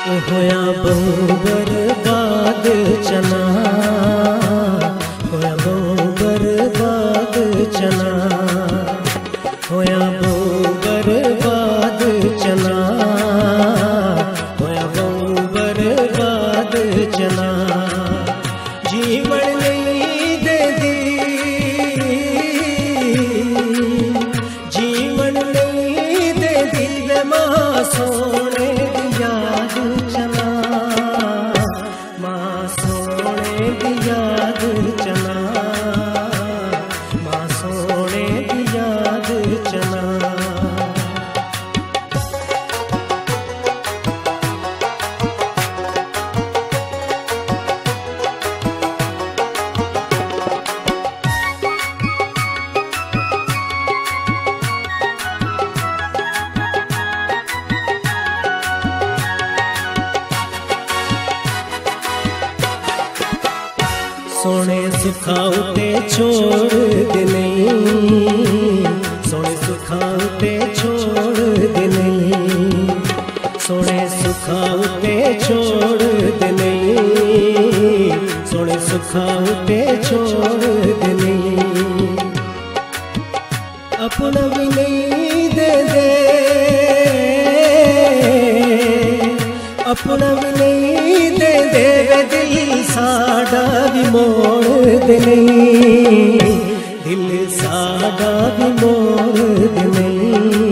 होया बहु बर्बाद चना, होया बहु बर्बाद चना, होया बहु बर्बाद चना, होया बहु बर्बाद चना। जीवन नहीं दे दी, जीवन नहीं दे दी वे मां सोने दी याद चना, मां सोने दी याद चना, मां सोने दी याद चना। सोने सुखा उते छोड़ दे नहीं, सोने सुखा उते छोड़ दे नहीं, सोने सुखा उते छोड़ दे नहीं, सोने सुखा उते छोड़ दे नहीं। अपना भी नहीं दे दे, अपना भी नहीं दे दे वे दिल साडा भी मोड़ दे नहीं, दिल साडा भी मोड़ दे नहीं।